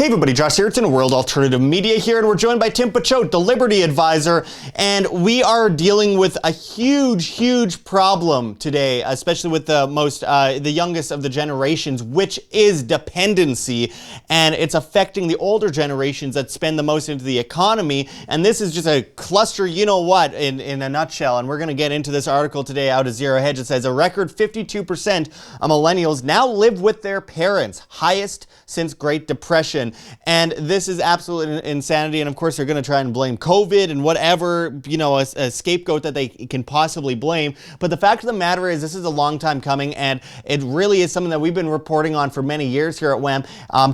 Hey everybody, Josh Sigurdson, World Alternative Media here, and we're joined by Tim Picciott, the Liberty Advisor, and we are dealing with a huge problem today, especially with the youngest of the generations, which is dependency, and it's affecting the older generations that spend the most into the economy, and this is just a cluster, you know what, in a nutshell, and we're going to get into this article today out of Zero Hedge. It says a record 52% of millennials now live with their parents, highest since Great Depression. And this is absolute insanity. And of course, they're going to try and blame COVID and whatever, you know, a scapegoat that they can possibly blame. But the fact of the matter is, this is a long time coming, and it really is something that we've been reporting on for many years here at WAM,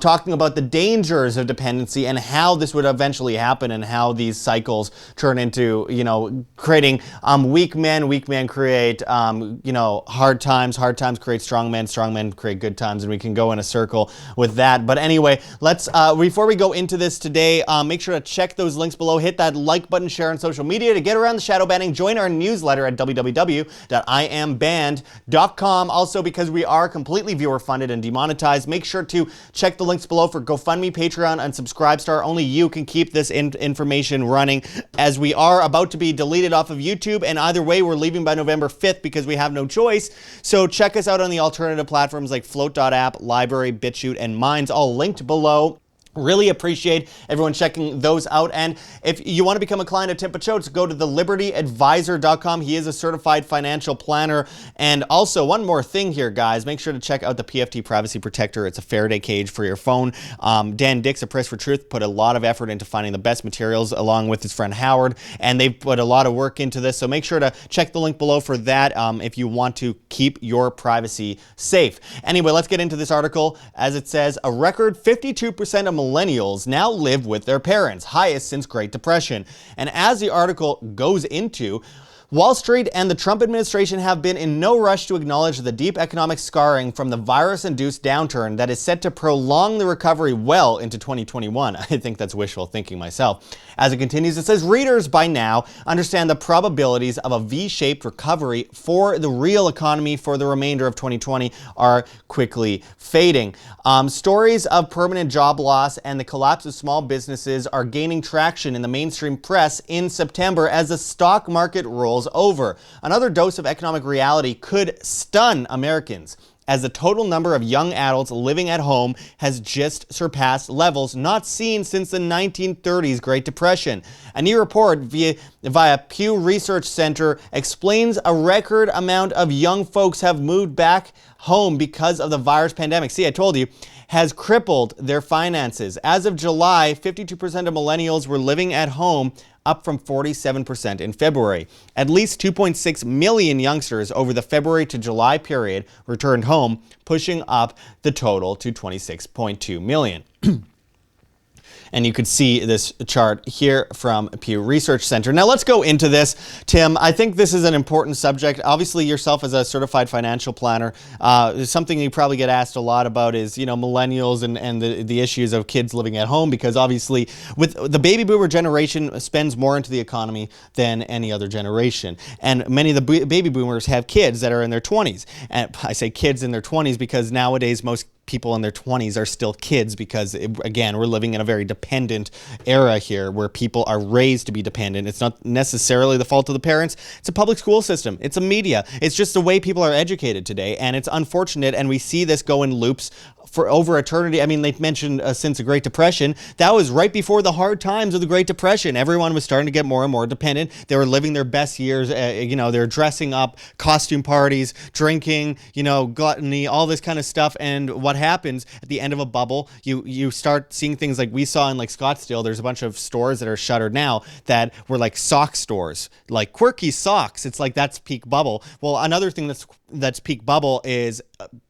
talking about the dangers of dependency and how this would eventually happen and how these cycles turn into, you know, creating weak men create, you know, hard times create strong men create good times, and we can go in a circle with that. But anyway, let's before we go into this today, make sure to check those links below, hit that like button, share on social media to get around the shadow banning, join our newsletter at www.iambanned.com. Also, because we are completely viewer funded and demonetized, make sure to check the links below for GoFundMe, Patreon, and Subscribestar. Only you can keep this information running, as we are about to be deleted off of YouTube, and either way we're leaving by November 5th because we have no choice. So check us out on the alternative platforms like Flote.app, LBRY, BitChute, and Minds, all linked below. Really appreciate everyone checking those out. And if you want to become a client of Tim Picciott, go to thelibertyadvisor.com. He is a certified financial planner. And also, one more thing here, guys, make sure to check out the PFT Privacy Protector. It's a Faraday cage for your phone. Dan Dix of Press for Truth put a lot of effort into finding the best materials along with his friend Howard, and they've put a lot of work into this. So make sure to check the link below for that if you want to keep your privacy safe. Anyway, let's get into this article. As it says, a record 52% of millennials now live with their parents, highest since Great Depression. And as the article goes into, Wall Street and the Trump administration have been in no rush to acknowledge the deep economic scarring from the virus-induced downturn that is set to prolong the recovery well into 2021. I think that's wishful thinking myself. As it continues, it says readers by now understand the probabilities of a V-shaped recovery for the real economy for the remainder of 2020 are quickly fading. Stories of permanent job loss and the collapse of small businesses are gaining traction in the mainstream press in September as the stock market rolls over. Another dose of economic reality could stun Americans, as the total number of young adults living at home has just surpassed levels not seen since the 1930s Great Depression. A new report via Pew Research Center explains a record amount of young folks have moved back home because of the virus pandemic. See, I told you, has crippled their finances. As of July, 52% of millennials were living at home, up from 47% in February. At least 2.6 million youngsters over the February to July period returned home, pushing up the total to 26.2 million. And you could see this chart here from Pew Research Center. Now let's go into this, Tim. I think this is an important subject. Obviously, yourself as a certified financial planner, something you probably get asked a lot about is, you know, millennials and the issues of kids living at home, because obviously with the baby boomer generation spends more into the economy than any other generation. And many of the baby boomers have kids that are in their 20s. And I say kids in their 20s because nowadays most people in their 20s are still kids, because again, we're living in a very dependent era here where people are raised to be dependent. It's not necessarily the fault of the parents. It's a public school system. It's a media. It's just the way people are educated today, and it's unfortunate, and we see this go in loops for over eternity. I mean, they mentioned since the Great Depression. That was right before the hard times of the Great Depression. Everyone was starting to get more and more dependent. They were living their best years. You know, they're dressing up, costume parties, drinking, you know, gluttony, all this kind of stuff. And what happens at the end of a bubble, you start seeing things like we saw in like Scottsdale. There's a bunch of stores that are shuttered now that were like sock stores, like quirky socks. It's like that's peak bubble. Well, another thing that's peak bubble is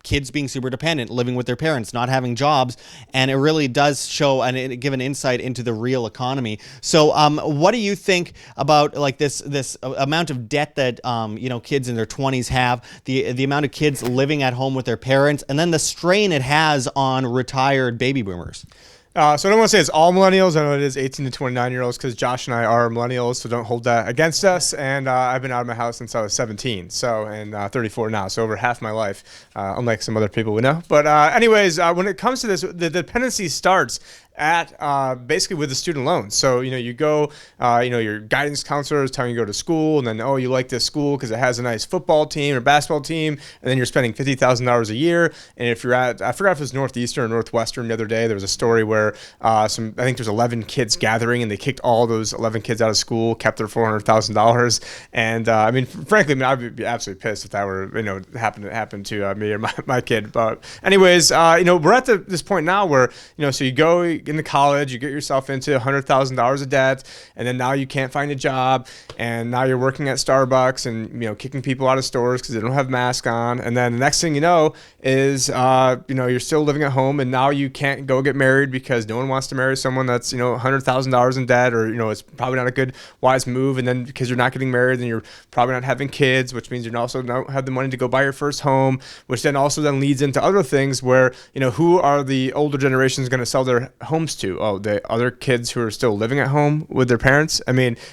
kids being super dependent, living with their parents, not having jobs, and it really does show and give an insight into the real economy. So what do you think about like this amount of debt that you know, kids in their 20s have, the amount of kids living at home with their parents, and then the strain it has on retired baby boomers? So I don't want to say it's all millennials. I know it is 18 to 29-year-olds because Josh and I are millennials, so don't hold that against us. And I've been out of my house since I was 17, so, and 34 now, so over half my life, unlike some other people we know. But anyways, when it comes to this, the dependency starts at basically with the student loans. So, you go, your guidance counselor is telling you to go to school, and then, oh, you like this school because it has a nice football team or basketball team, and then you're spending $50,000 a year. And if you're I forgot if it was Northeastern or Northwestern the other day, there was a story where I think there's 11 kids gathering, and they kicked all those 11 kids out of school, kept their $400,000. And frankly, I'd be absolutely pissed if that were, happen to me or my kid. But anyways, we're at this point now where, so you go into college, you get yourself into $100,000 of debt, and then now you can't find a job, and now you're working at Starbucks and, kicking people out of stores because they don't have masks on. And then the next thing you know is, you're still living at home, and now you can't go get married because no one wants to marry someone that's, $100,000 in debt, or, it's probably not a good, wise move. And then because you're not getting married, then you're probably not having kids, which means you also don't have the money to go buy your first home, which then also then leads into other things where, who are the older generations going to sell their homes to? Oh, the other kids who are still living at home with their parents.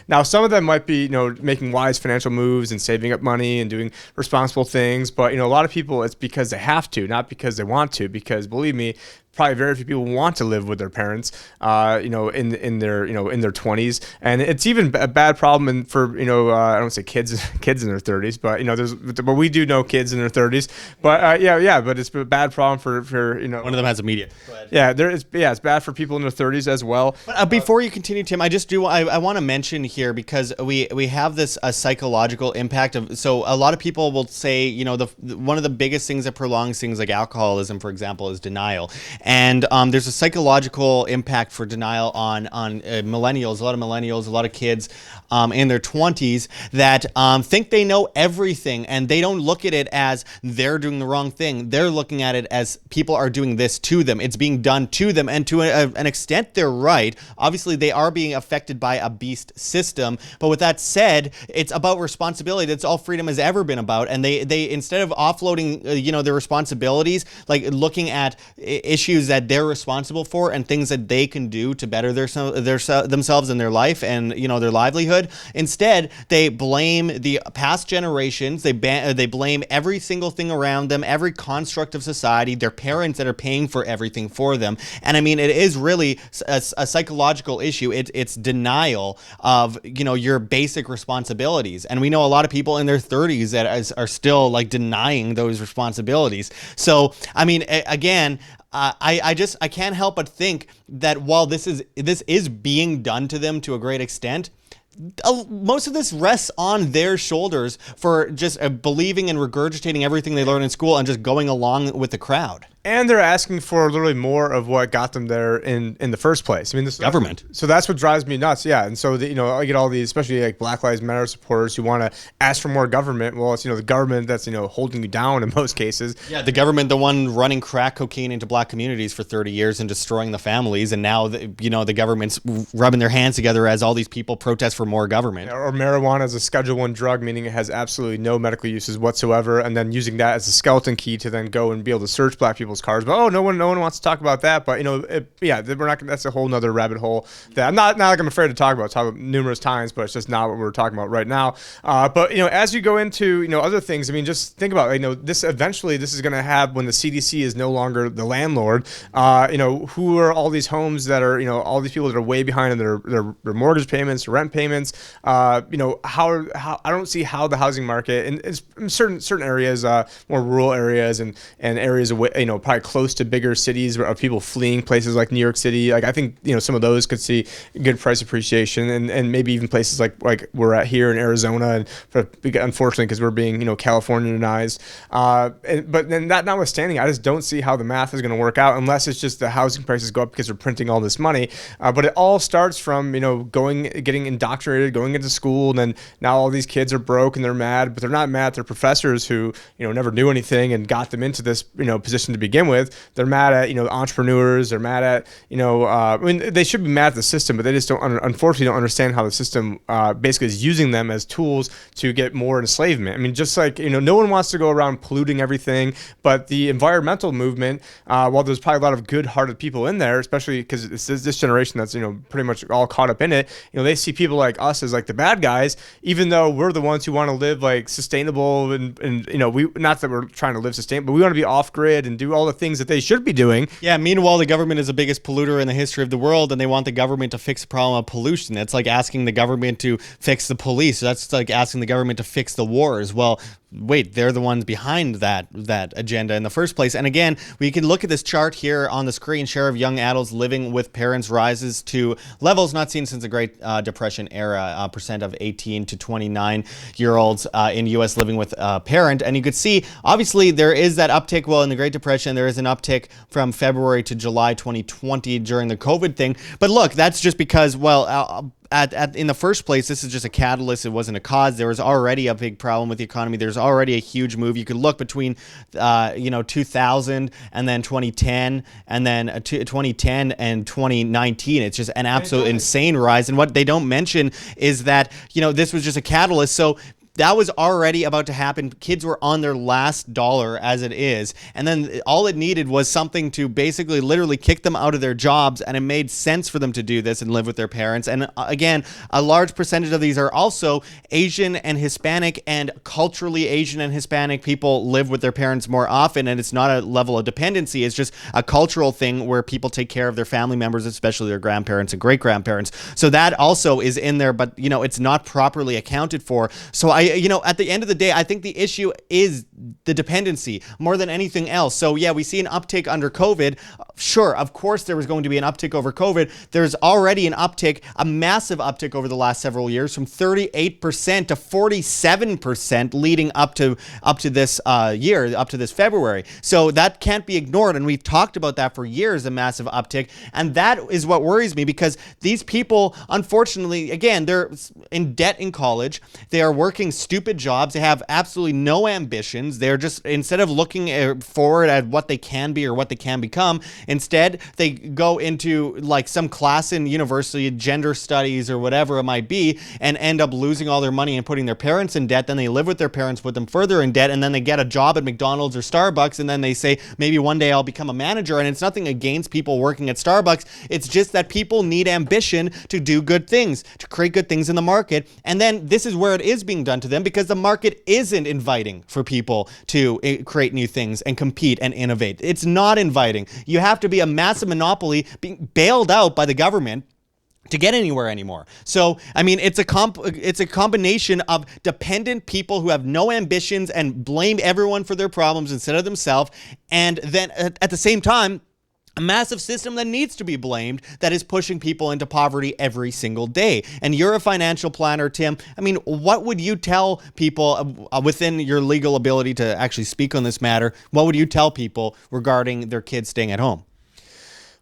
Now some of them might be, making wise financial moves and saving up money and doing responsible things. But, a lot of people, it's because they have to, not because they want to, because believe me, probably very few people want to live with their parents, in their 20s, and it's even a bad problem for I don't say kids in their 30s, but we do know kids in their 30s, but it's a bad problem for One of them has immediate. Yeah, it's bad for people in their 30s as well. But before you continue, Tim, I want to mention here, because we have this psychological impact of, so a lot of people will say, one of the biggest things that prolongs things like alcoholism, for example, is denial. And there's a psychological impact for denial on millennials, a lot of kids in their 20s that think they know everything, and they don't look at it as they're doing the wrong thing. They're looking at it as people are doing this to them. It's being done to them, and to an extent, they're right. Obviously, they are being affected by a beast system, but with that said, it's about responsibility. That's all freedom has ever been about, and they instead of offloading their responsibilities, like looking at issues that they're responsible for and things that they can do to better themselves and their life and their livelihood. Instead, they blame the past generations. They blame every single thing around them, every construct of society, their parents that are paying for everything for them. And it is really a psychological issue. It's denial of your basic responsibilities. And we know a lot of people in their 30s that are still denying those responsibilities. So again, I can't help but think that while this is being done to them to a great extent, most of this rests on their shoulders for just believing and regurgitating everything they learn in school and just going along with the crowd. And they're asking for literally more of what got them there in the first place. This government. So that's what drives me nuts. Yeah, and so I get all these, especially like Black Lives Matter supporters who want to ask for more government. Well, it's the government that's holding you down in most cases. Yeah, the government, the one running crack cocaine into black communities for 30 years and destroying the families, and now the government's rubbing their hands together as all these people protest for more government. Or marijuana as a Schedule I drug, meaning it has absolutely no medical uses whatsoever, and then using that as a skeleton key to then go and be able to search black people's cars. But no one wants to talk about that. But we're not. That's a whole nother rabbit hole that I'm not I'm afraid to talk about numerous times, but it's just not what we're talking about right now. But as you go into other things, just think about this. Eventually, this is going to have, when the CDC is no longer the landlord. Who are all these homes that are all these people that are way behind in their mortgage payments, their rent payments. How I don't see how the housing market in certain areas, more rural areas and areas away, probably close to bigger cities of people fleeing places like New York City. I think some of those could see good price appreciation, and maybe even places like we're at here in Arizona, and unfortunately because we're being Californianized. But then that notwithstanding, I just don't see how the math is going to work out unless it's just the housing prices go up because they're printing all this money. But it all starts from getting indoctrinated, going into school, and then now all these kids are broke and they're mad, but they're not mad at their professors who never knew anything and got them into this position to begin with. They're mad at entrepreneurs. They're mad at they should be mad at the system, but they just unfortunately don't understand how the system basically is using them as tools to get more enslavement. Just like no one wants to go around polluting everything, but the environmental movement, while there's probably a lot of good-hearted people in there, especially because it's this generation that's pretty much all caught up in it. They see people like us as the bad guys, even though we're the ones who want to live sustainable and we, not that we're trying to live sustainable, but we want to be off grid and do all the things that they should be doing. Yeah, meanwhile, the government is the biggest polluter in the history of the world, and they want the government to fix the problem of pollution. It's like asking the government to fix the police. That's like asking the government to fix the wars. Well, wait, they're the ones behind that agenda in the first place. And again, we can look at this chart here on the screen. Share of young adults living with parents rises to levels not seen since the Great Depression era. Percent of 18 to 29-year-olds in U.S. living with a parent. And you could see, obviously, there is that uptick. Well, in the Great Depression, there is an uptick from February to July 2020 during the COVID thing. But look, that's just because, well, in the first place, this is just a catalyst. It wasn't a cause. There was already a big problem with the economy. There's already a huge move. You could look between, 2000 and then 2010 and then 2010 and 2019. It's just an absolute insane rise. And what they don't mention is that, this was just a catalyst. So that was already about to happen. Kids were on their last dollar as it is. And then all it needed was something to basically literally kick them out of their jobs. And it made sense for them to do this and live with their parents. And again, a large percentage of these are also Asian and Hispanic, and culturally Asian and Hispanic people live with their parents more often. And it's not a level of dependency. It's just a cultural thing where people take care of their family members, especially their grandparents and great grandparents. So that also is in there, but it's not properly accounted for. So at the end of the day, I think the issue is the dependency more than anything else. So yeah, we see an uptick under COVID. Sure, of course there was going to be an uptick over COVID. There's already an uptick, a massive uptick over the last several years, from 38% to 47% leading up to this year, up to this February. So that can't be ignored, and we've talked about that for years, a massive uptick. And that is what worries me, because these people, unfortunately, again, they're in debt in college. They are working stupid jobs. They have absolutely no ambitions. They're just, instead of looking forward at what they can be or what they can become, instead they go into like some class in university, gender studies or whatever it might be, and end up losing all their money and putting their parents in debt. Then they live with their parents, put them further in debt, and then they get a job at McDonald's or Starbucks, and then they say, maybe one day I'll become a manager. And it's nothing against people working at Starbucks. It's just that people need ambition to do good things, to create good things in the market. And then this is where it is being done to them, because the market isn't inviting for people to create new things and compete and innovate. It's not inviting. You have to be a massive monopoly being bailed out by the government to get anywhere anymore. So, I mean, it's a combination of dependent people who have no ambitions and blame everyone for their problems instead of themselves, and then at the same time, a massive system that needs to be blamed, that is pushing people into poverty every single day. And you're a financial planner, Tim. I mean, what would you tell people within your legal ability to actually speak on this matter? What would you tell people regarding their kids staying at home?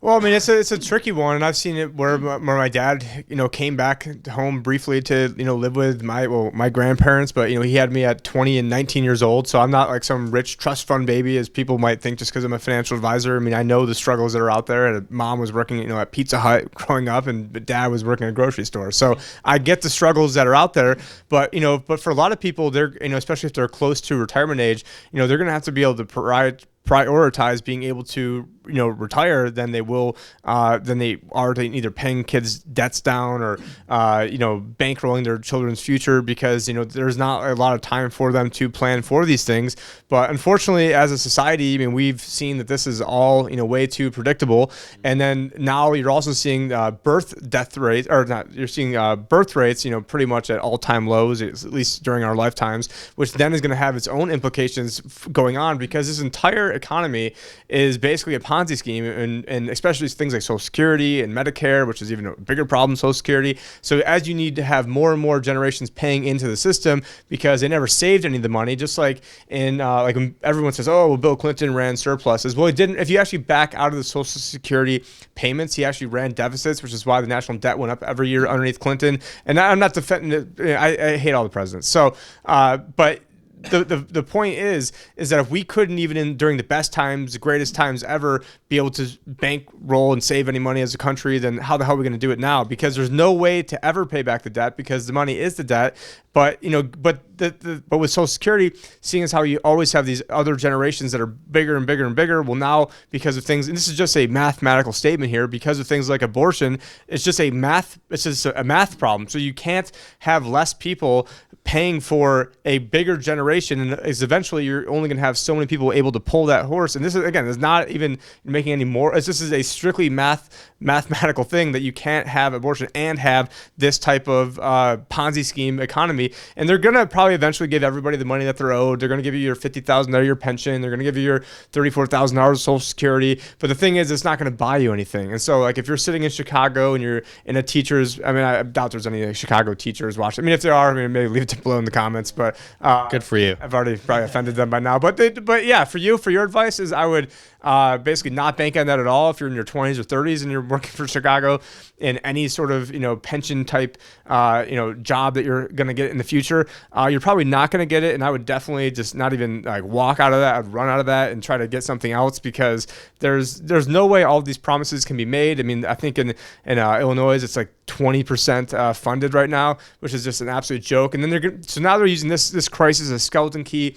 Well, I mean, it's a tricky one, and I've seen it where my dad, came back home briefly to, live with my grandparents, but, he had me at 20 and 19 years old, so I'm not like some rich trust fund baby, as people might think, just because I'm a financial advisor. I mean, I know the struggles that are out there, and mom was working, at Pizza Hut growing up, and dad was working at a grocery store, so I get the struggles that are out there, but, but for a lot of people, they're, especially if they're close to retirement age, they're going to have to be able to prioritize being able to retire than they will than they are to either paying kids' debts down or bankrolling their children's future, because there's not a lot of time for them to plan for these things. But unfortunately, as a society, I mean, we've seen that this is all way too predictable. And then now you're also seeing birth rates pretty much at all-time lows, at least during our lifetimes, which then is going to have its own implications going on, because this entire economy is basically a Ponzi scheme, and especially things like Social Security and Medicare, which is even a bigger problem, Social Security. So as you need to have more and more generations paying into the system because they never saved any of the money, just like in like when everyone says, oh, well, Bill Clinton ran surpluses. Well, he didn't. If you actually back out of the Social Security payments, he actually ran deficits, which is why the national debt went up every year underneath Clinton. And I'm not defending it. I hate all the presidents. So, but the point is that if we couldn't even during the best times, the greatest times ever, be able to bankroll and save any money as a country, then how the hell are we going to do it now? Because there's no way to ever pay back the debt, because the money is the debt. But but with Social Security, seeing as how you always have these other generations that are bigger and bigger and bigger, well, now because of things, and this is just a mathematical statement here, because of things like abortion, it's just a math problem. So you can't have less people paying for a bigger generation, and is eventually you're only going to have so many people able to pull that horse. And this is not even making any more. This is a strictly mathematical thing that you can't have abortion and have this type of Ponzi scheme economy. And they're going to probably eventually give everybody the money that they're owed. They're going to give you your $50,000 your pension. They're going to give you your $34,000 of Social Security. But the thing is, it's not going to buy you anything. And so, like, if you're sitting in Chicago and you're in a teacher's, I mean, I doubt there's any Chicago teachers watching. I mean, if there are, I mean, maybe leave it below in the comments. But good for you. I've already probably offended them by now. But yeah, for your advice is I would basically not bank on that at all if you're in your 20s or 30s and you're working for Chicago in any sort of pension type job that you're going to get in the future. You're probably not going to get it, and I would definitely just not even like walk out of that. I'd run out of that and try to get something else, because there's no way all of these promises can be made. I mean, I think in Illinois it's like 20% funded right now, which is just an absolute joke. And then so now they're using this crisis as a skeleton key.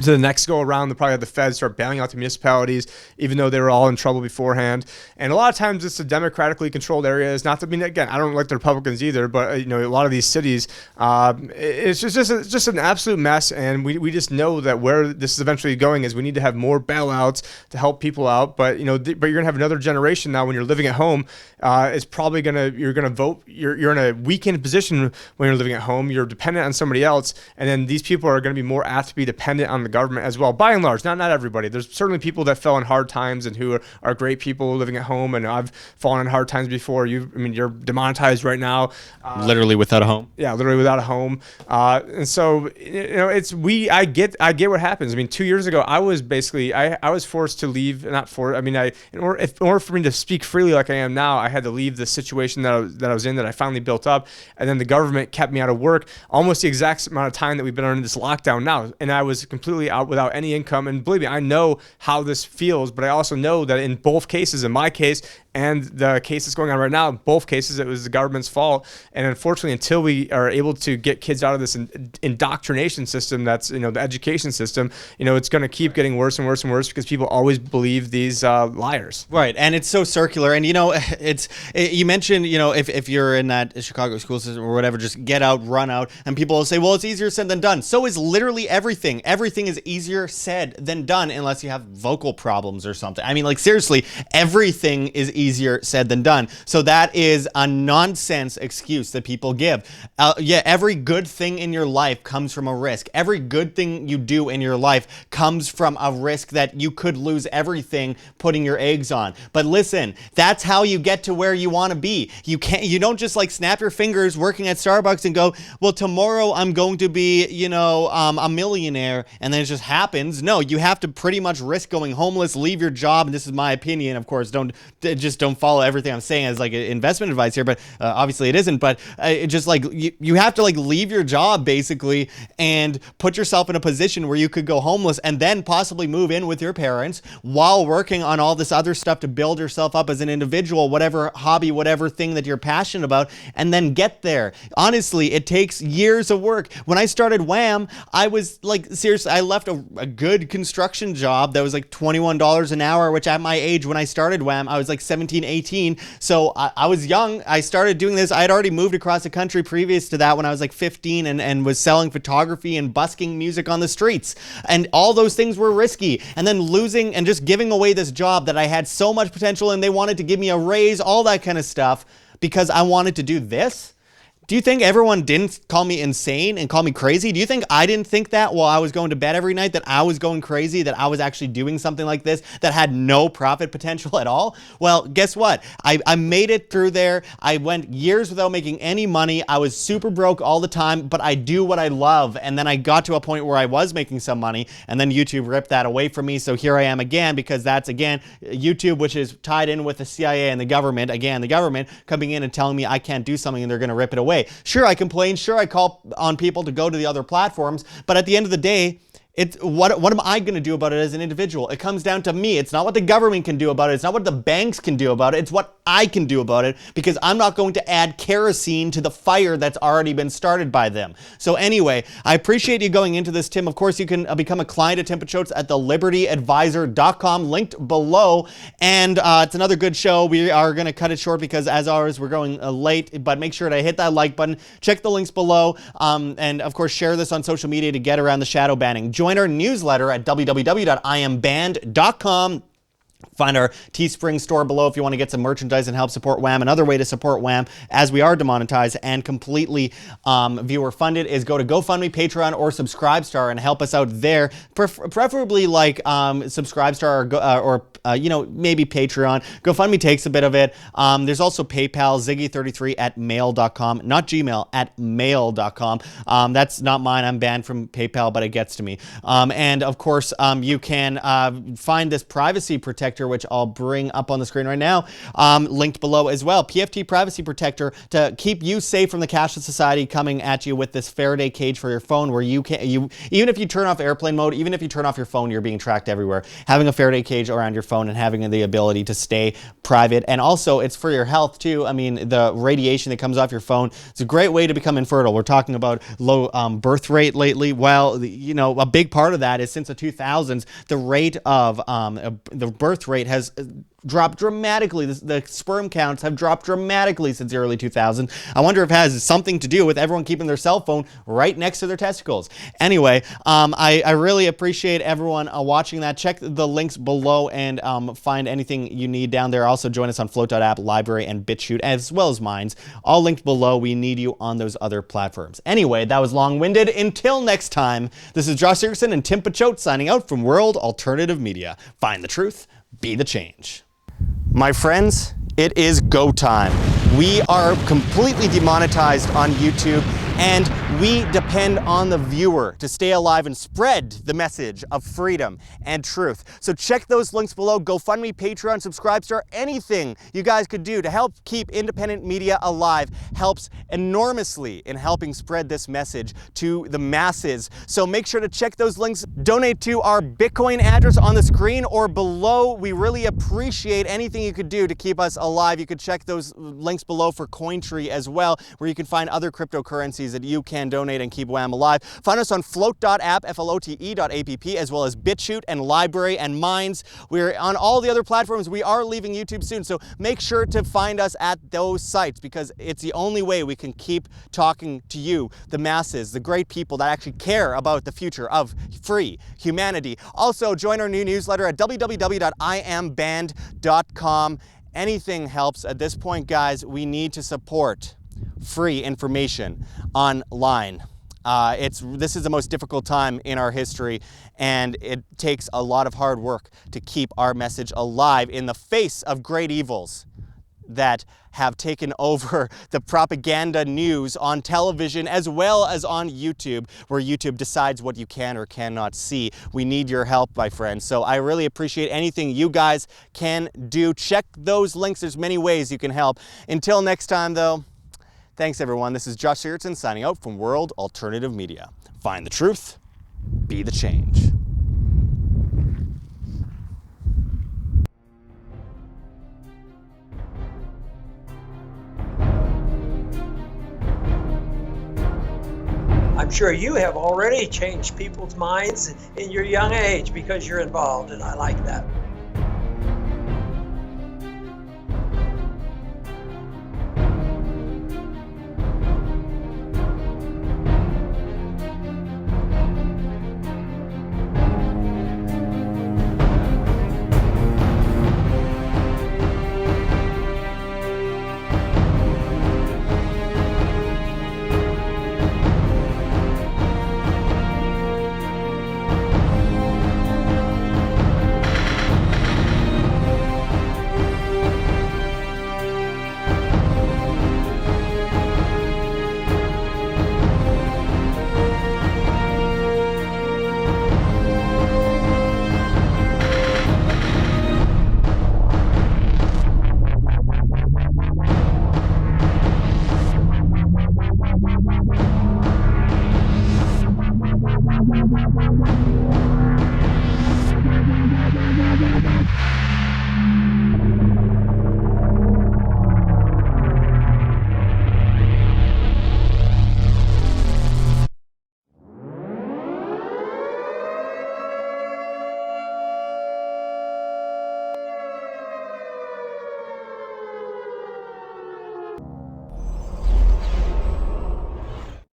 So the next go around, they'll probably have the feds start bailing out the municipalities, even though they were all in trouble beforehand. And a lot of times it's the democratically controlled areas. Not to, I mean, again, I don't like the Republicans either, but a lot of these cities, it's just an absolute mess. And we just know that where this is eventually going is we need to have more bailouts to help people out. But but you're gonna have another generation now when you're living at home. It's probably you're gonna vote. You're in a weakened position when you're living at home. You're dependent on somebody else, and then these people are gonna be more apt to be dependent on the government as well, by and large. Not everybody. There's certainly people that fell in hard times and who are great people living at home, and I've fallen in hard times before. You're demonetized right now, literally without a home. Yeah, literally without a home. And so I get what happens. I mean, 2 years ago I was basically I was forced to leave. Not for, I mean, in order for me to speak freely like I am now, I had to leave the situation that I was in, that I finally built up, and then the government kept me out of work almost the exact amount of time that we've been under this lockdown now, and I was completely out without any income. And believe me, I know how this feels, but I also know that in both cases, in my case and the case that's going on right now, in both cases it was the government's fault. And unfortunately, until we are able to get kids out of this indoctrination system, that's the education system, it's going to keep getting worse and worse and worse, because people always believe these liars. Right, and it's so circular. And you mentioned if you're in that Chicago school system or whatever, just get out, run out, and people will say, well, it's easier said than done. So is literally everything. Everything is easier said than done, unless you have vocal problems or something. I mean, like, seriously, everything is easier said than done. So that is a nonsense excuse that people give. Every good thing in your life comes from a risk. Every good thing you do in your life comes from a risk that you could lose everything putting your eggs on. But listen, that's how you get to where you want to be. You don't just like snap your fingers working at Starbucks and go, well, tomorrow I'm going to be, a millionaire, and then it just happens. No, you have to pretty much risk going homeless, leave your job. And this is my opinion, of course. Don't follow everything I'm saying as like investment advice here, but obviously it isn't. But just like you have to like leave your job basically and put yourself in a position where you could go homeless, and then possibly move in with your parents while working on all this other stuff to build yourself up as an individual, whatever hobby, whatever thing that you're passionate about, and then get there. Honestly, it takes years of work. When I started Wham, I was like, seriously, I left a good construction job that was like $21 an hour, which at my age when I started Wham, I was like 17, 18. So I was young. I started doing this. I had already moved across the country previous to that when I was like 15 and was selling photography and busking music on the streets. And all those things were risky. And then losing and just giving away this job that I had so much potential, and they wanted to give me a raise, all that kind of stuff, because I wanted to do this. Do you think everyone didn't call me insane and call me crazy? Do you think I didn't think that while I was going to bed every night, that I was going crazy, that I was actually doing something like this that had no profit potential at all? Well, guess what? I made it through there. I went years without making any money. I was super broke all the time, but I do what I love. And then I got to a point where I was making some money, and then YouTube ripped that away from me. So here I am again, because that's, again, YouTube, which is tied in with the CIA and the government. Again, the government coming in and telling me I can't do something and they're going to rip it away. Sure, I complain. Sure, I call on people to go to the other platforms. But at the end of the day, It's what am I going to do about it as an individual? It comes down to me. It's not what the government can do about it. It's not what the banks can do about it. It's what I can do about it, because I'm not going to add kerosene to the fire that's already been started by them. So anyway, I appreciate you going into this, Tim. Of course, you can become a client at Tim Picciott at thelibertyadvisor.com, linked below. And it's another good show. We are going to cut it short because, as always, we're going late. But make sure to hit that like button. Check the links below. And of course, share this on social media to get around the shadow banning. Join our newsletter at www.iambanned.com. Find our Teespring store below if you want to get some merchandise and help support Wham. Another way to support Wham, as we are demonetized and completely viewer funded, is go to GoFundMe, Patreon, or Subscribestar and help us out there. Preferably like Subscribestar or maybe Patreon. GoFundMe takes a bit of it. There's also PayPal, Ziggy33 at mail.com, not Gmail, at mail.com. That's not mine. I'm banned from PayPal, but it gets to me. And of course, you can find this privacy protector, which I'll bring up on the screen right now, linked below as well. PFT Privacy Protector, to keep you safe from the cashless society coming at you with this Faraday cage for your phone, where even if you turn off airplane mode, even if you turn off your phone, you're being tracked everywhere. Having a Faraday cage around your phone and having the ability to stay private, and also it's for your health too. I mean, the radiation that comes off your phone, it's a great way to become infertile. We're talking about low birth rate lately. Well, a big part of that is since the 2000s, the rate of the birth rate has dropped dramatically. The sperm counts have dropped dramatically since the early 2000s. I wonder if it has something to do with everyone keeping their cell phone right next to their testicles. Anyway, I really appreciate everyone watching that. Check the links below and find anything you need down there. Also, join us on Flote.app, LBRY, and BitChute, as well as Minds. All linked below. We need you on those other platforms. Anyway, that was long-winded. Until next time, this is Josh Sigurdson and Tim Picciott signing out from World Alternative Media. Find the truth, be the change. My friends, it is go time. We are completely demonetized on YouTube, and we depend on the viewer to stay alive and spread the message of freedom and truth. So check those links below. GoFundMe, Patreon, Subscribestar, anything you guys could do to help keep independent media alive helps enormously in helping spread this message to the masses. So make sure to check those links. Donate to our Bitcoin address on the screen or below. We really appreciate anything you could do to keep us alive. You could check those links below for Cointree as well, where you can find other cryptocurrencies that you can donate and keep Wham alive. Find us on flote.app, flote.app, as well as BitChute and LBRY and Minds. We're on all the other platforms. We are leaving YouTube soon, so make sure to find us at those sites, because it's the only way we can keep talking to you, the masses, the great people that actually care about the future of free humanity. Also, join our new newsletter at www.iambanned.com. Anything helps at this point, guys. We need to support free information online. This is the most difficult time in our history, and it takes a lot of hard work to keep our message alive in the face of great evils that have taken over the propaganda news on television as well as on YouTube, where YouTube decides what you can or cannot see. We need your help, my friends. So I really appreciate anything you guys can do. Check those links. There's many ways you can help. Until next time, though, thanks, everyone. This is Josh Sigurdson signing out from World Alternative Media. Find the truth, be the change. I'm sure you have already changed people's minds in your young age because you're involved, and I like that.